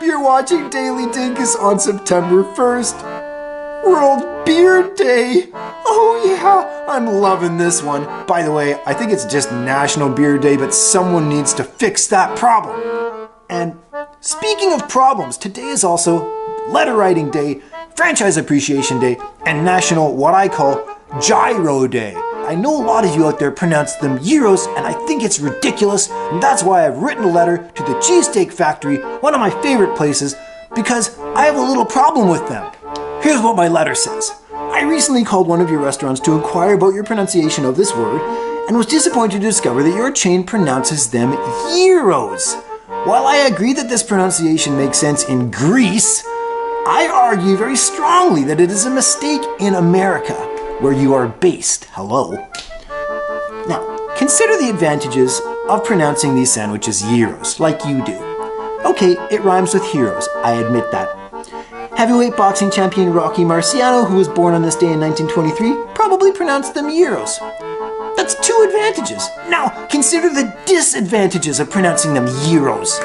you're watching Daily Dinkus on September 1st. World Beer Day! Oh yeah, I'm loving this one. By the way, I think it's just National Beer Day, but someone needs to fix that problem. And speaking of problems, today is also Letter Writing Day, Franchise Appreciation Day, and National what I call Gyro Day. I know a lot of you out there pronounce them gyros, and I think it's ridiculous, and that's why I've written a letter to the Cheesesteak Factory, one of my favorite places, because I have a little problem with them. Here's what my letter says. I recently called one of your restaurants to inquire about your pronunciation of this word, and was disappointed to discover that your chain pronounces them gyros. While I agree that this pronunciation makes sense in Greece, I argue very strongly that it is a mistake in America, where you are based. Hello. Now, consider the advantages of pronouncing these sandwiches gyros, like you do. Okay, it rhymes with heroes, I admit that. Heavyweight boxing champion Rocky Marciano, who was born on this day in 1923, probably pronounced them gyros. That's two advantages. Now, consider the disadvantages of pronouncing them gyros.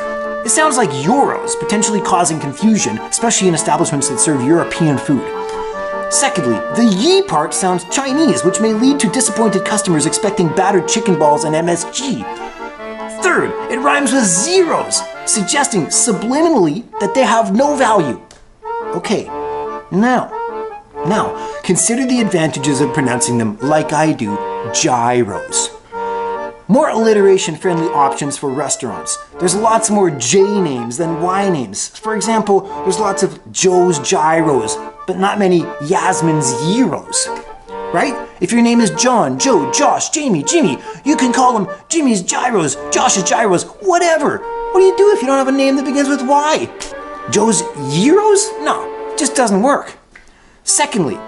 It sounds like euros, potentially causing confusion, especially in establishments that serve European food. Secondly, the yi part sounds Chinese, which may lead to disappointed customers expecting battered chicken balls and MSG. Third, it rhymes with zeros, suggesting subliminally that they have no value. Okay, now, consider the advantages of pronouncing them like I do, gyros. More alliteration-friendly options for restaurants. There's lots more J names than Y names. For example, there's lots of Joe's Gyros, but not many Yasmin's Gyros. Right? If your name is John, Joe, Josh, Jamie, Jimmy, you can call them Jimmy's Gyros, Josh's Gyros, whatever. What do you do if you don't have a name that begins with Y? Joe's Gyros? No, it just doesn't work. Secondly,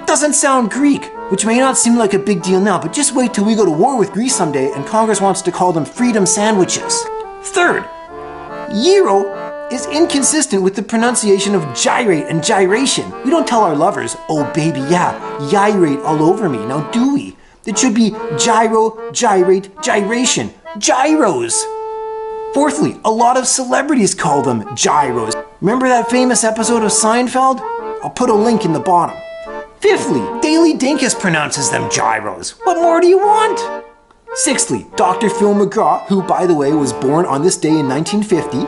doesn't sound Greek, which may not seem like a big deal now, but just wait till we go to war with Greece someday and Congress wants to call them freedom sandwiches. Third, gyro is inconsistent with the pronunciation of gyrate and gyration. We don't tell our lovers, oh baby, yeah, gyrate all over me, now do we? It should be gyro, gyrate, gyration, gyros. Fourthly, a lot of celebrities call them gyros. Remember that famous episode of Seinfeld? I'll put a link in the bottom. Fifthly, Daily Dinkus pronounces them gyros. What more do you want? Sixthly, Dr. Phil McGraw, who by the way was born on this day in 1950,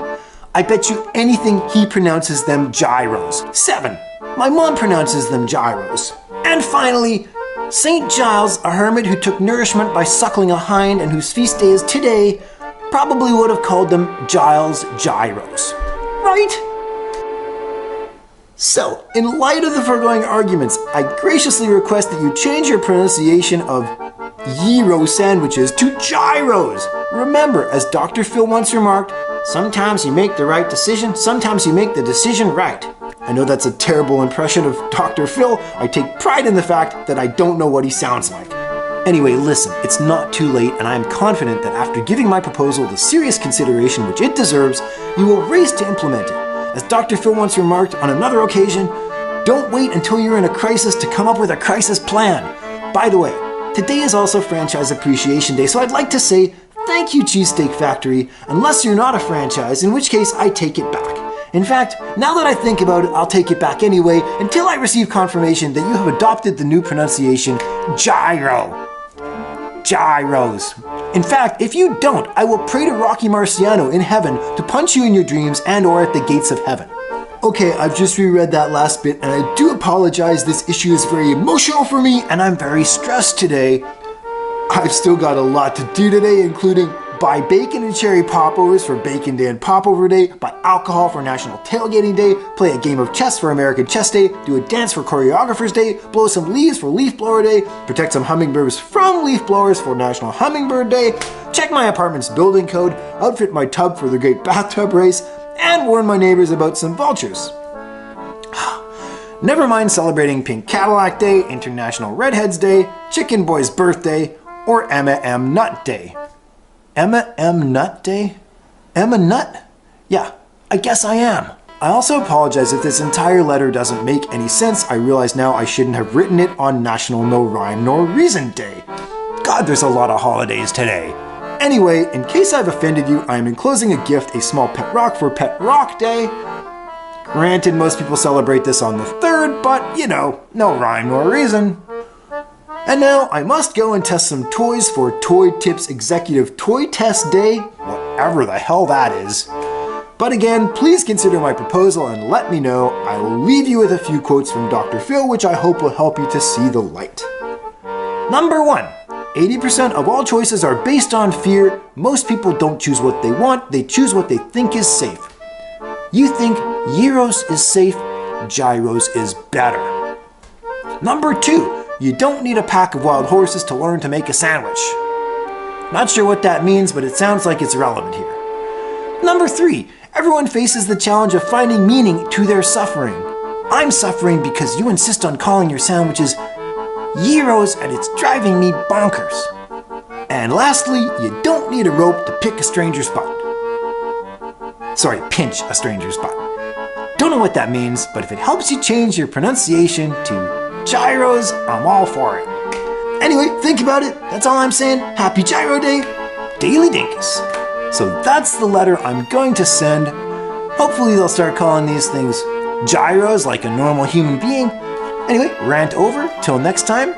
I bet you anything he pronounces them gyros. 7, my mom pronounces them gyros. And finally, St. Giles, a hermit who took nourishment by suckling a hind and whose feast day is today, probably would have called them Giles gyros. Right? So, in light of the foregoing arguments, I graciously request that you change your pronunciation of gyro sandwiches to gyros. Remember, as Dr. Phil once remarked, sometimes you make the right decision, sometimes you make the decision right. I know that's a terrible impression of Dr. Phil. I take pride in the fact that I don't know what he sounds like. Anyway, listen, it's not too late, and I am confident that after giving my proposal the serious consideration which it deserves, you will race to implement it. As Dr. Phil once remarked on another occasion, don't wait until you're in a crisis to come up with a crisis plan. By the way, today is also Franchise Appreciation Day, so I'd like to say thank you, Cheesesteak Factory, unless you're not a franchise, in which case I take it back. In fact, now that I think about it, I'll take it back anyway, until I receive confirmation that you have adopted the new pronunciation, gyro. Gyros. In fact, if you don't, I will pray to Rocky Marciano in heaven to punch you in your dreams and or at the gates of heaven. Okay, I've just reread that last bit and I do apologize, this issue is very emotional for me and I'm very stressed today. I've still got a lot to do today, including buy bacon and cherry popovers for Bacon Day and Popover Day, buy alcohol for National Tailgating Day, play a game of chess for American Chess Day, do a dance for Choreographers Day, blow some leaves for Leaf Blower Day, protect some hummingbirds from leaf blowers for National Hummingbird Day, check my apartment's building code, outfit my tub for the Great Bathtub Race, and warn my neighbors about some vultures. Never mind celebrating Pink Cadillac Day, International Redheads Day, Chicken Boy's birthday, or Emma M. Nut Day. Emma M. Nut Day? Emma Nut? Yeah, I guess I am. I also apologize if this entire letter doesn't make any sense. I realize now I shouldn't have written it on National No Rhyme Nor Reason Day. God, there's a lot of holidays today. Anyway, in case I've offended you, I am enclosing a gift, a small pet rock for Pet Rock Day. Granted, most people celebrate this on the 3rd, but you know, no rhyme nor reason. And now I must go and test some toys for Toy Tips Executive Toy Test Day, whatever the hell that is. But again, please consider my proposal and let me know. I will leave you with a few quotes from Dr. Phil, which I hope will help you to see the light. Number 1. 80% of all choices are based on fear. Most people don't choose what they want, they choose what they think is safe. You think gyros is safe, gyros is better. Number 2. You don't need a pack of wild horses to learn to make a sandwich. Not sure what that means, but it sounds like it's relevant here. Number 3. Everyone faces the challenge of finding meaning to their suffering. I'm suffering because you insist on calling your sandwiches gyros and it's driving me bonkers. And lastly, you don't need a rope to pick a stranger's butt. Sorry, pinch a stranger's butt. Don't know what that means, but if it helps you change your pronunciation to gyros, I'm all for it. Anyway, think about it. That's all I'm saying. Happy Gyro Day, Daily Dinkus. So that's the letter I'm going to send. Hopefully they'll start calling these things gyros like a normal human being. Anyway, rant over. Till next time,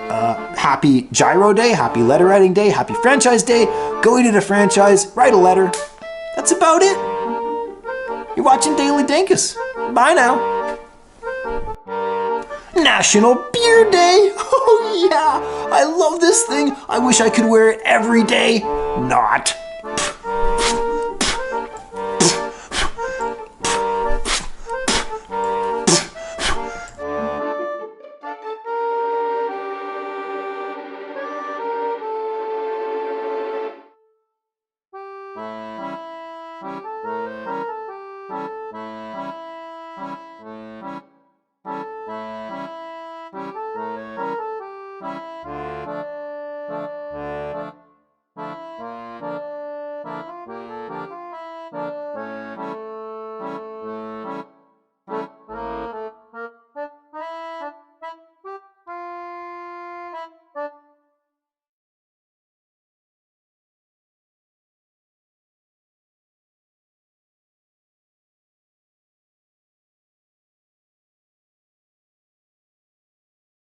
happy Gyro Day, happy letter writing day, happy franchise day. Go eat at a franchise, write a letter. That's about it. You're watching Daily Dinkus. Bye now. National Beer Day! Oh yeah! I love this thing! I wish I could wear it every day. Not.